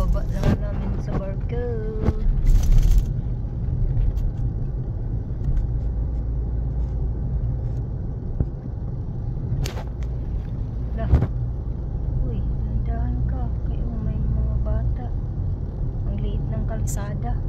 Kababa na namin sa barko. Lah. Uy, nandahan ka. Kayo may mga bata. Ang liit ng kalsada.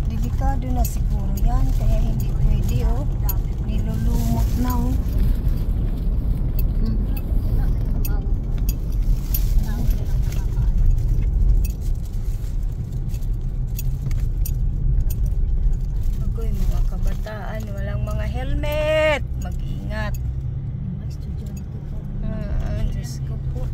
Delikado na siguro yan, kaya hindi pwede oh. Nilulumot na oh. Agoy, mga kabataan, walang mga helmet. Mag-ingat. Diyos ko po.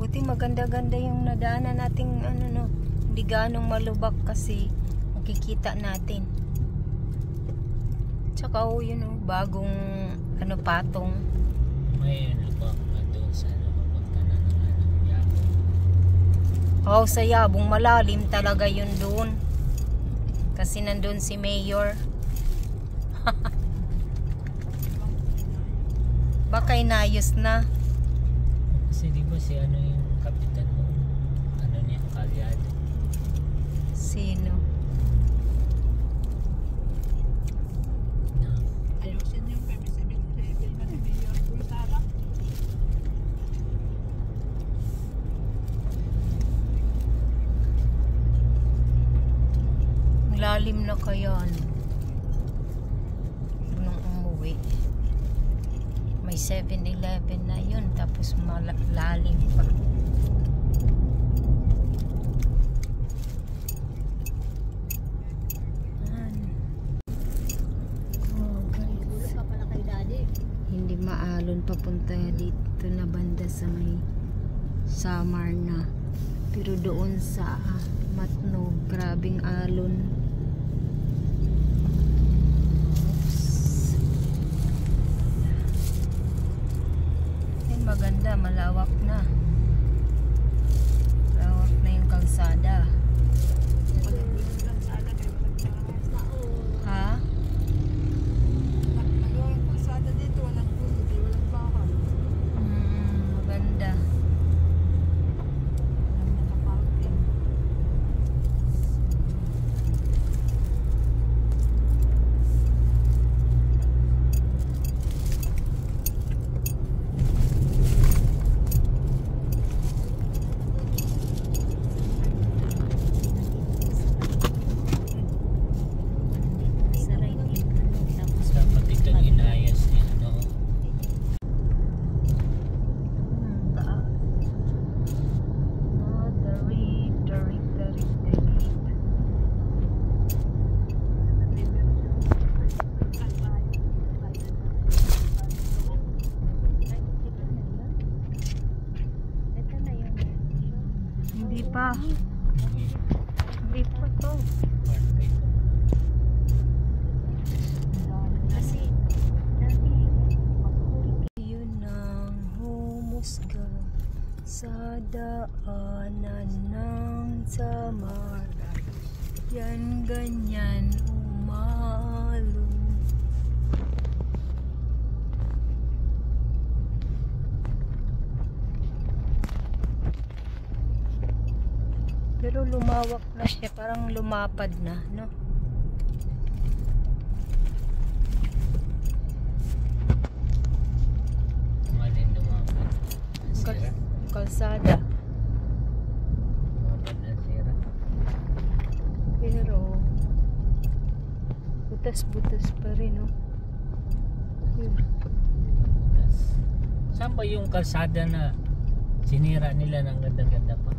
Buti maganda-ganda yung nadaanan nating ano no, hindi ganong malubak kasi makikita natin. Tsaka yun oh, bagong ano patong. May lubak na doon sa papunta na ng Yabong. Oh, sa Yabong malalim talaga yun doon. Kasi nandun si Mayor. Baka inayos na. Kasi di ba si ano yung kapitan mo? Ano niya? Kalyado. Sino? Ayusin yung permissible na ni Mayor Bultara. Lalim na kaya ano? Nung umuwi. May 7-Eleven na yun, tapos malalim pa. Hindi maalon papunta dito na banda sa may Samar na. Pero doon sa Matnog, grabing alon. Maganda, malawak na. Malawak na yung kalsada. Ha? Yung kalsada dito, walang puno, walang bakal. Maganda. Walang nakaparking. Dapat itong inayos niya, no? Hindi pa. Hindi pa to. Yun ang humusga sa daanan ng Samar. Yan ganyan umalo. Pero lumawak na siya, parang lumapad na, no? Malin kalsada. Mga bandasira. Pero butas-butas pa rin, no? Butas. Saan ba yung kalsada na sinira nila ng ganda-ganda pa?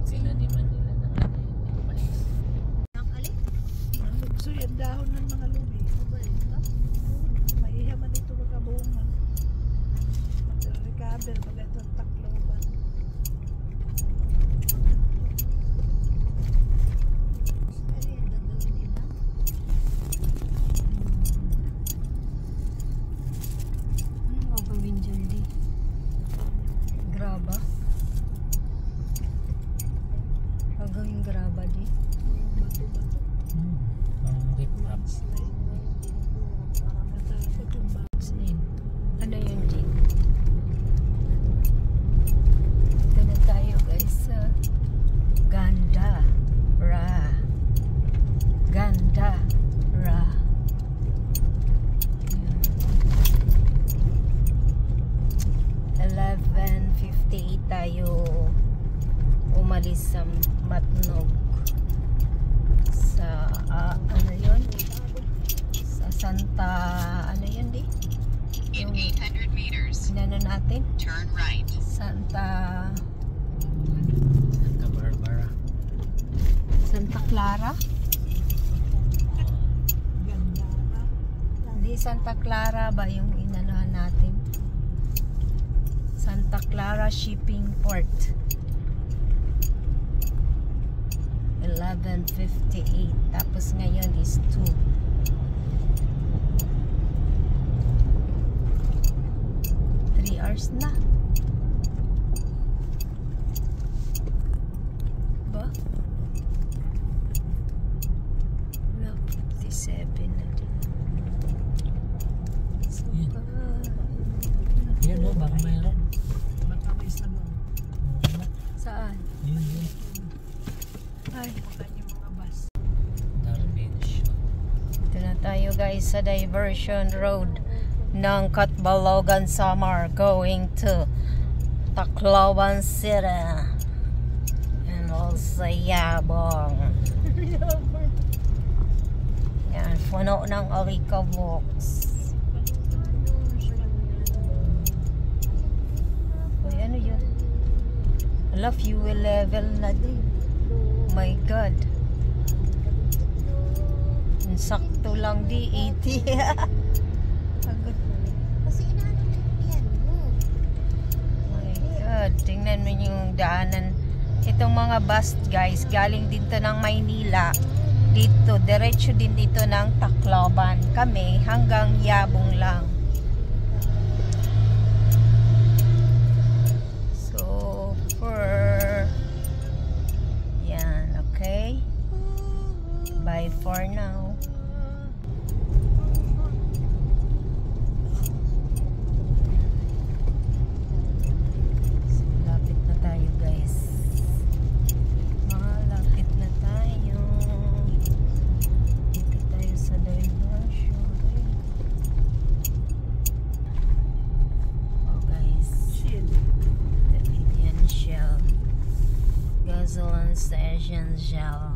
Sinaniman nila ng mais. So yung dahon ng mga lumi. Maihaman ito magkabungan. Mag-recover pag ito ang takloban. Ano nga gawin dyan, di? Graba? Gagawin graba, di? Bato-bato. Ang rip-rap. Matakot yung What's in? Ano yun, di? Ito na tayo, guys, sa Ganda Ra. Ganda Ra. 11:58 tayo umalis sa Matnog sa ano yun, sa Santa ano yun, di In 800 meters, inano natin, turn right. Santa Barbara. Santa Clara, ganda na. hindi Santa Clara ba yung inanohan natin? Santa Clara Shipping Port. 11:58 tapos ngayon is 2. 3 hours na ba? Wala, 57 na din. So, Yan o, baka mayroon. Baka may sabon. saan? Yun yun. Ay, Bukan yung mga bus. Darbencio. ito na tayo guys sa diversion road ng Catbalogan, Samar, going to Tacloban City and also Yabong. Yan, puno ng alikabok. Uy, ano yun? Ala, fuel level na din. My God. Sakto lang di 80. Agad. Kasi inaano na yan mo. My God. Tingnan mo yung daanan. Itong mga bus guys, galing din to ng Maynila. Dito, diretso din dito ng Tacloban. Kami hanggang Yabong lang. So, yan, okay? Bye for now. So, lapit na tayo guys. Malapit na tayo. Dito tayo sa diversion. Oh guys. Shield. Davidian Shell. Gasoline Station Shell.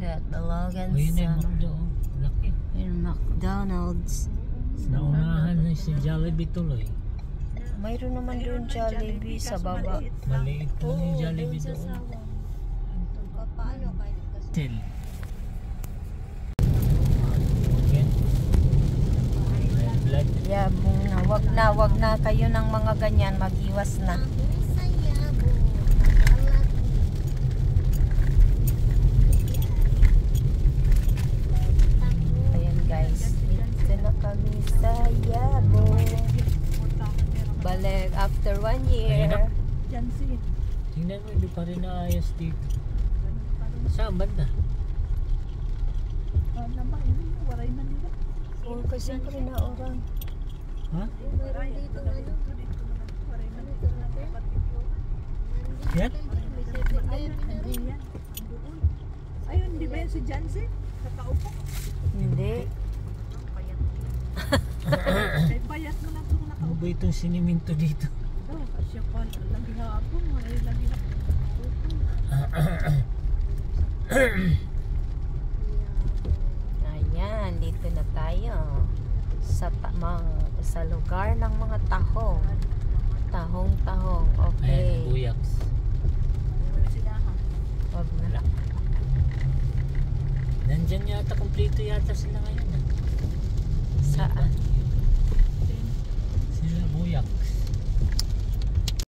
Catbalogan O yun yung Summer. McDo. Laki. Yung McDonald's. Naunahan na si Jollibee tuloy. Mayroon naman doon Jollibee sa baba. Maliit lang yung Jollibee doon. Paano kayo kasi Till. Yan. High blood. Yabong na. Wag na kayo ng mga ganyan. Mag-iwas na. saya mo. Nagalat. Ayan guys. Dito na kami sa Yabong. Balik after 1 year. Ayun na. Yan si. Tingnan mo, hindi pa rin naayos dito. Saan banda? Naman, waray na nila. Oh, kasi pa rin na orang. Ha? Waray, ito na dito. Waray na dito. Yan? May 7-Eleven na rin. Hindi yan. Doon. yan si Jansen? Nakaupo. Hindi. Payat. Ay, payat mo lang kung Ano nakaupo. ba itong siniminto dito? Oh, kasi ako lagi hapon. Ay, lagi na. Ayan, dito na tayo. Sa lugar ng mga tahong. Tahong-tahong. Ayan, Okay. buyaks. Wag na. Nandyan yata, kompleto yata sila ngayon. Saan?